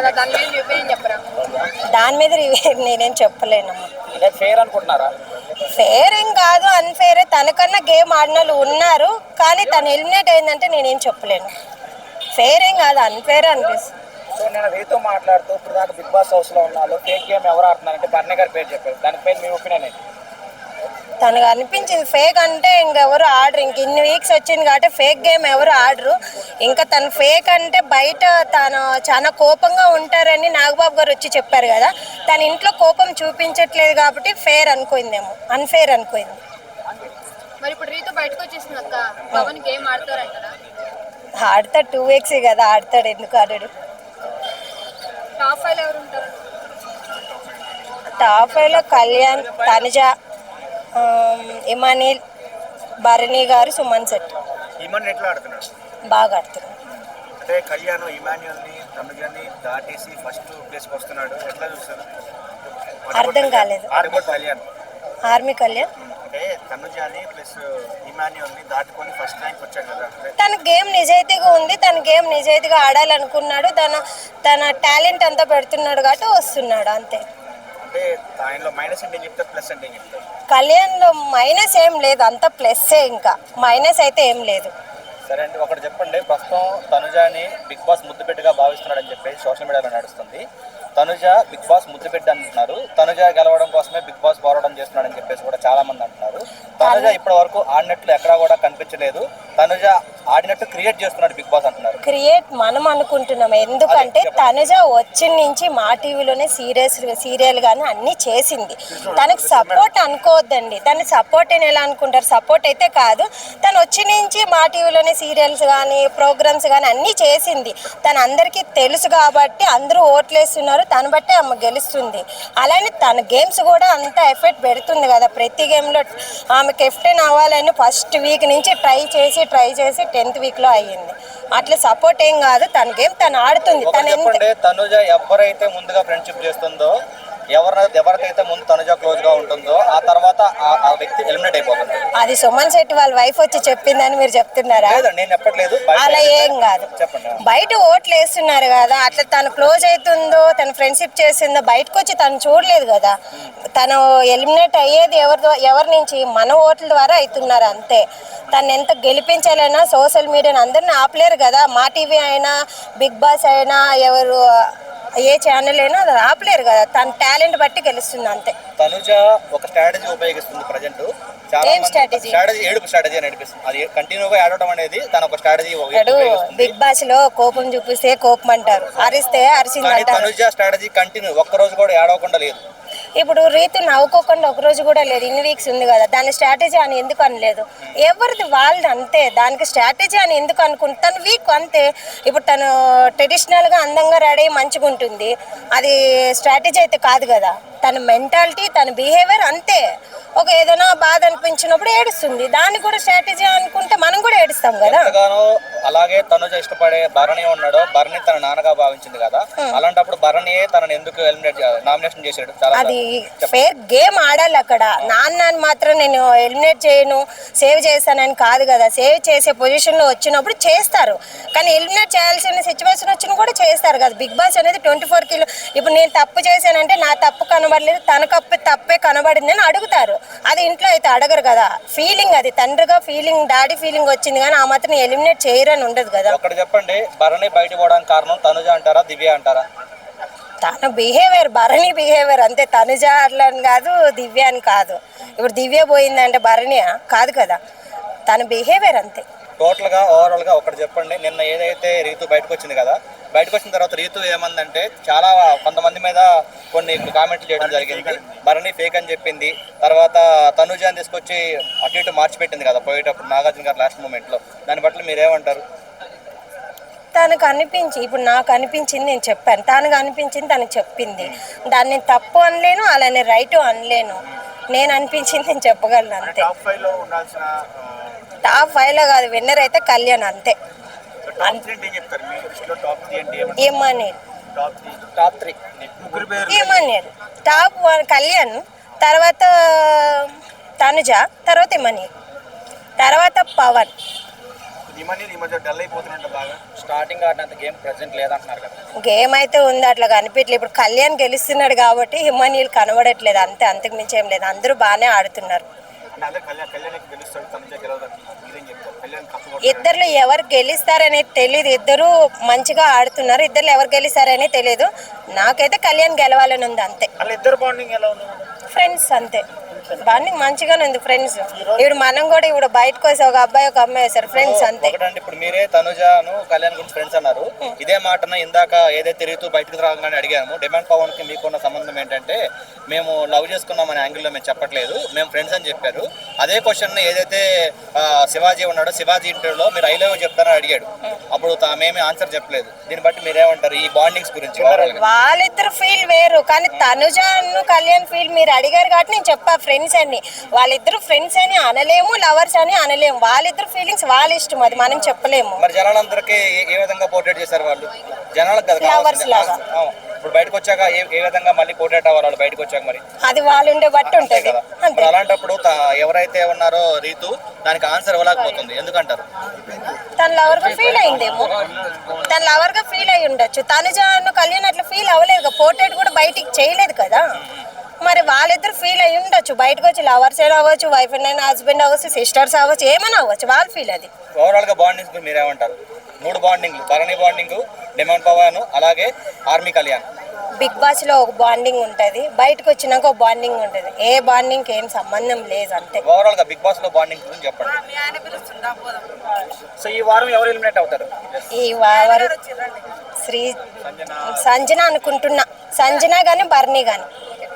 కదా, దాని మీద నిర్ణయం చెప్పరా? దాని మీద నేనేం చెప్పలేనమ్మా. ఫేర్ అనుకుంటున్నారా? ఫేర్ ఏం కాదు, అన్ఫేరే. తనకన్నా గేమ్ ఆడిన వాళ్ళు ఉన్నారు, కానీ తను ఎలిమినేట్ అయిందంటే నేనేం చెప్పలేను. ఫేర్ ఏం కాదు, అన్ఫేర్ అనిపిస్తుంది. సో నేను రీతో మాట్లాడుతూ ఇప్పుడు దాకా బిగ్ బాస్ హౌస్ లో ఉన్నాను, ఫేక్ గేమ్ ఎవరు ఆడుతున్నారంటే బర్నీ గారి పేరు చెప్పారు. దానిపై మీ ఒపీనియన్ ఏంటి? తనకు అనిపించింది ఫేక్ అంటే ఇంకెవరు ఆడరు. ఇంక ఇన్ని వీక్స్ వచ్చింది కాబట్టి ఫేక్ గేమ్ ఎవరు ఆడరు. ఇంకా తను ఫేక్ అంటే బయట తను చాలా కోపంగా ఉంటారని నాగబాబు గారు వచ్చి చెప్పారు కదా, తన ఇంట్లో కోపం చూపించట్లేదు కాబట్టి ఫేర్ అనుకోయిందేమో, అన్ఫేర్ అనుకోయింది. మరి ఇప్పుడు రీతు బయటకు వచ్చేసింది అక్క, పవన్ గేమ్ ఆడతారంటారా? ఆడతాడు, 2 weeks కదా ఆడతాడు, ఎందుకు ఆడాడు? టాప్ 5 ఎవరు ఉంటారు? టాప్ 5లో కళ్యాణ్, తనుజ, ఇమానిల్, భరణి గారు, సుమన్ శెట్టి. ఇమాన్ ఎట్లా ఆడుతున్నాడు? బాగా ఆడుతున్నాడు. అంటే కళ్యాణ్ ఇమాన్యుల్ని తనుజని దాటేసి ఫస్ట్ ప్లేస్కి వస్తున్నాడు, ఎట్లా చూస్తారు? అర్థం కాలేదు. కళ్యాణ్ ఆర్మీ కళ్యాణ్ అంటే తనుజని ప్లస్ ఇమాన్యుల్ని దాటుకొని ఫస్ట్ ర్యాంక్ వచ్చాడు కదా. తన గేమ్ నిజాయితీగా ఉంది, తన గేమ్ నిజాయితీగా ఆడాలనుకున్నాడు, తన టాలెంట్ అంతా పెడుతున్నాడు కాబట్టి వస్తున్నాడు, అంతే. అంటే ఆయనలో మైనస్ అంటే ఏం చెప్తారు, ప్లస్ అంటే ఏం చెప్తారు? కళ్యాణ్లో మైనస్ ఏం లేదు, అంత ప్లస్సే, ఇంకా మైనస్ అయితే ఏం లేదు. సరే అండి, ఒకటి చెప్పండి. ప్రస్తుతం తనుజని బిగ్ బాస్ ముద్దుబిడ్డగా భావిస్తున్నాడని చెప్పేసి సోషల్ మీడియాలో నడుస్తుంది. తనుజ బిగ్ బాస్ ముద్దుబిడ్డ అంటున్నారు. తనుజ గెలవడం కోసమే బిగ్ బాస్ పోరాటం చేస్తున్నాడని చెప్పేసి కూడా చాలా మంది అంటున్నారు. తనుజ ఇప్పటి వరకు ఆడినట్లు ఎక్కడా కూడా కనిపించలేదు, తనుజ ఆడినట్టు క్రియేట్ చేస్తున్నాడు బిగ్ బాస్ అంటున్నారు. క్రియేట్ మనం అనుకుంటున్నాం, ఎందుకంటే తనుజ వచ్చిన నుంచి మా టీవీలోనే సీరియల్ కానీ అన్నీ చేసింది. తనకు సపోర్ట్ అనుకోవద్దండి, తన సపోర్ట్ అని ఎలా అనుకుంటారు? సపోర్ట్ అయితే కాదు, తను వచ్చి నుంచి మా టీవీలోనే సీరియల్స్ కానీ ప్రోగ్రామ్స్ కానీ అన్నీ చేసింది. తను అందరికీ తెలుసు కాబట్టి అందరూ ఓట్లేస్తున్నారు, తను బట్టే ఆమె గెలుస్తుంది. అలానే తన గేమ్స్ కూడా అంత ఎఫెక్ట్ పెడుతుంది కదా, ప్రతి గేమ్లో ఆమె కెప్టెన్ అవ్వాలని ఫస్ట్ వీక్ నుంచి ట్రై చేసి 10th వీక్లో అయ్యింది. అట్లా సపోర్ట్ ఏం కాదు, తన గేమ్ తను ఆడుతుంది. తనుజ ఎవరైతే ముందుగా ఫ్రెండ్షిప్ చేస్తుందో, ఎవరికైతే ముందు తనుజ క్లోజ్ గా ఉంటుందో ఆ తర్వాత ఆ వ్యక్తి ఎలిమినేట్ అయిపోతుంది. అది సుమన్ శెట్టి వాళ్ళ వైఫ్ వచ్చి చెప్పిందని మీరు చెప్తున్నారా? నేను చెప్పట్లేదు, అలా ఏం కాదు. బయట ఓట్లు వేస్తున్నారు కదా, అట్లా తను క్లోజ్ అవుతుందో తను ఫ్రెండ్షిప్ చేసిందో బయటకు వచ్చి తను చూడలేదు కదా. తను ఎలిమినేట్ అయ్యేది ఎవరి నుంచి? మన ఓట్ల ద్వారా అవుతున్నారు, అంతే. తను ఎంత గెలిపించాలైనా సోషల్ మీడియాని అందరిని ఆపలేరు కదా. మా టీవీ అయినా బిగ్ బాస్ అయినా ఎవరు ఏ ఛానల్ అయినా అది ఆపలేరు కదా. తన టాలెంట్ బట్టి గెలుస్తుంది, అంతే. తనుజ ఒక స్ట్రాటజీ ఉపయోగిస్తుంది ప్రజెంట్. ఏం స్ట్రాటజీ? ఏడుపు స్ట్రాటజీ నడిపిస్తుంది. అది కంటిన్యూగా ఆడటం అనేది తన ఒక స్ట్రాటజీ. బిగ్ బాస్ లో కోపం చూపిస్తే కోపం అంటారు, అరిస్తే అరిసింది. తనుజ స్ట్రాటజీ కంటిన్యూ, ఒక్క రోజు కూడా ఏడవకుండా లేదు. ఇప్పుడు రీతు నవ్వుకోకుండా ఒక రోజు కూడా లేదు, ఇన్ని వీక్స్ ఉంది కదా. దాని స్ట్రాటజీ అని ఎందుకు అనలేదు? ఎవరిది వాళ్ళది, అంతే. దానికి స్ట్రాటజీ అని ఎందుకు అనుకుంటే తను వీక్, అంతే. ఇప్పుడు తను ట్రెడిషనల్గా అందంగా రెడీ మంచిగా ఉంటుంది, అది స్ట్రాటజీ అయితే కాదు కదా. తన మెంటాలిటీ, తన బిహేవియర్, అంతే. ఒక ఏదైనా బాధ అనిపించినప్పుడు ఏడుస్తుంది, దాన్ని కూడా స్ట్రాటజీ అనుకుంటే మనం కూడా ఏడుస్తాం కదా. అలాగే తనుజ ఇష్టపడే భరణి ఉన్నాడు, భరణి తన నాన్నగా భావించింది కదా, అలాంటప్పుడు భరణి తనని ఎందుకు నామినేషన్ చేశాడు? అది ఫేర్ గేమ్ ఆడాలి అక్కడ. నాన్నని మాత్రం నేను ఎలిమినేట్ చేయను, సేవ్ చేస్తానని కాదు కదా. సేవ్ చేసే పొజిషన్లో వచ్చినప్పుడు చేస్తారు, కానీ ఎలిమినేట్ చేయాల్సిన సిచ్యువేషన్ వచ్చిన కూడా చేస్తారు కదా. బిగ్ బాస్ అనేది 24 కిలో. ఇప్పుడు నేను తప్పు చేశానంటే నా తప్పు కనబడలేదు, తన తప్పే కనబడింది అని అడుగుతారు. అది ఇంట్లో అయితే అడగరు కదా. ఫీలింగ్, అది తండ్రిగా ఫీలింగ్, డాడీ ఫీలింగ్ వచ్చింది, కానీ ఆ మాత్రం ఎలిమినేట్ చేయరని ఉండదు కదా. ఒకటి చెప్పండి, భరణి బయట పోవడానికి కారణం తనుజ అంటారా, దివ్య అంటారా? తన బిహేవియర్, భరణి బిహేవియర్, అంతే. తనుజ అట్లని కాదు, దివ్య అని కాదు. ఇప్పుడు దివ్య పోయిందంటే భరణి కాదు కదా, తన బిహేవియర్ అంతే. టోటల్గా ఓవరాల్గా ఒకటి చెప్పండి, నిన్న ఏదైతే రీతు బయటకు వచ్చింది కదా, బయటకు వచ్చిన తర్వాత రీతు ఏమందంటే చాలా కొంతమంది మీద కొన్ని కామెంట్లు చేయడం జరిగింది. భరణి ఫేక్ అని చెప్పింది. తర్వాత తనుజాని తీసుకొచ్చి అటు ఇటు మార్చిపెట్టింది కదా పోయేటప్పుడు నాగార్జున గారు లాస్ట్ మూమెంట్లో. దాన్ని బట్టి మీరేమంటారు? తనకు అనిపించి, ఇప్పుడు నాకు అనిపించింది నేను చెప్పాను, తనకు అనిపించింది తనకు చెప్పింది. దాన్ని నేను తప్పు అనలేను, అలానే రైటు అనలేను. నేను అనిపించింది నేను చెప్పగలను, అంతే. టాప్ 5లో కాదు, విన్నర్ అయితే కళ్యాణ్, అంతే. Emmanuel, Emmanuel. టాప్ 1 కళ్యాణ్, తర్వాత తనుజ, తర్వాత ఇమాన్యుల్, తర్వాత పవన్. ఈ మధ్య డల్ అయిపోతున్నట్టు బాగా స్టార్టింగ్ ఆడినంత గేమ్ ప్రెసెంట్ లేదంటున్నారు కదా. గేమ్ అయితే ఉంది, అట్లా కనిపించలేదు. ఇప్పుడు కళ్యాణ్ గెలుస్తున్నాడు కాబట్టి హిమానీలు కనబడట్లేదు, అంతే, అంతకు మించి ఏం లేదు. అందరూ బాగానే ఆడుతున్నారు. అంటే అదే కళ్యాణ్ గెలుస్తాడు, తనుజ గెలవదంటున్నారు. మీరేం చెప్తారు? కళ్యాణ్ కప్పు ఇద్దరు ఎవరు గెలుస్తారనేది తెలియదు. ఇద్దరు మంచిగా ఆడుతున్నారు. ఇద్దరు ఎవరు గెలుస్తారనేది తెలియదు. నాకైతే కళ్యాణ్ గెలవాలని ఉంది, అంతే. వాళ్ళ ఇద్దరు బాండింగ్ ఎలా ఉంది? ఫ్రెండ్స్, అంతే. బాండింగ్ మంచిగానే ఉంది, ఫ్రెండ్స్. ఇప్పుడు మనం కూడా ఇప్పుడు బయటకు వస్తే ఒక అబ్బాయి ఒక అమ్మాయి వేస్తారు, ఫ్రెండ్స్, అంతే. ఒకటండి, ఇప్పుడు మీరే తనుజను కళ్యాణ్ గురించి ఫ్రెండ్స్ అన్నారు. ఇదే మాటన ఇందాక ఏదైతే తిరుగుతూ బయటకు రాగానే అడిగాము. డిమాండ్ పవన్ కి మీకున్న సంబంధం ఏంటంటే మేము లవ్ చేసుకున్నాం అనే యాంగిల్లో మేము చెప్పట్లేదు, మేము ఫ్రెండ్స్ అని చెప్పారు. అదే క్వశ్చన్ ఏదైతే శివాజీ ఉన్నాడో, శివాజీ ఇంటర్వ్యూలో మీరు ఐ లవ్ చెప్తారని అడిగాడు. అప్పుడు మేమే ఆన్సర్ చెప్పలేదు. దీన్ని బట్టి మీరేమంటారు ఈ బాండింగ్స్ గురించి? వాళ్ళిద్దరు ఫీల్ వేరు, కానీ తనుజను కళ్యాణ్ ఫీల్ మీరు అడిగారు కాబట్టి నేను చెప్పా ఫ్రెండ్స్ అని. వాళ్ళిద్దరు ఫ్రెండ్స్ అని అనలేము, లవర్స్ అని అనలేము. వాళ్ళిద్దరు ఫీలింగ్స్ వాళ్ళ ఇష్టం, అది మనం చెప్పలేము. మరి జనాలందరికీ ఏ విధంగా పోర్ట్రేట్ చేశారు వాళ్ళు? జనాలకు కదా లవర్స్ లాగా. ఇప్పుడు బయటకు వచ్చాక ఏ విధంగా మళ్ళీ పోర్ట్రేట్ అవ్వాలి వాళ్ళు బయటకు వచ్చాక? మరి అది వాళ్ళు ఉండే బట్టి ఉంటది. మరి అలాంటప్పుడు ఎవరైతే ఉన్నారో రీతు దానికి ఆన్సర్ ఇవ్వలేకపోతుంది, ఎందుకంటారు? తన లవర్ గా ఫీల్ అయిందేమో, తన లవర్ గా ఫీల్ అయి ఉండొచ్చు. తనుజను కళ్యాణ్ అట్లా ఫీల్ అవ్వలేదు, పోర్ట్రేట్ కూడా బయటికి చేయలేదు కదా. మరి వాళ్ళిద్దరు ఫీల్ అయ్యి ఉండొచ్చు. బయటకు వచ్చి లవర్స్ అయినా అవ్వచ్చు, వైఫ్ అండ్ హస్బెండ్ అవ్వచ్చు, సిస్టర్స్ అవ్వచ్చు, ఏమైనా అవ్వచ్చు. వాళ్ళ ఫీల్ అది. ఓవరాల్ గా బాండింగ్స్ మీరేమంటారు? 3 బాండింగ్లు, భరణి బాండింగ్, డిమాండ్ పవన్, అలాగే ఆర్మీ కళ్యాణ్. బిగ్ బాస్ లో ఒక బాండింగ్ ఉంటది, బయటకు వచ్చినాక ఒక బాండింగ్ ఉంటది. ఏ బాండింగ్ ఏం సంబంధం లేదు, అంతే. ఓవరాల్ గా బిగ్ బాస్ లో బాండింగ్ గురించి చెప్పండి. సో ఈ వారం ఎవరు ఎలిమినేట్ అవుతారు? ఈ వారం సంజన అనుకుంటున్నా, సంజన గాని భరణి గాని.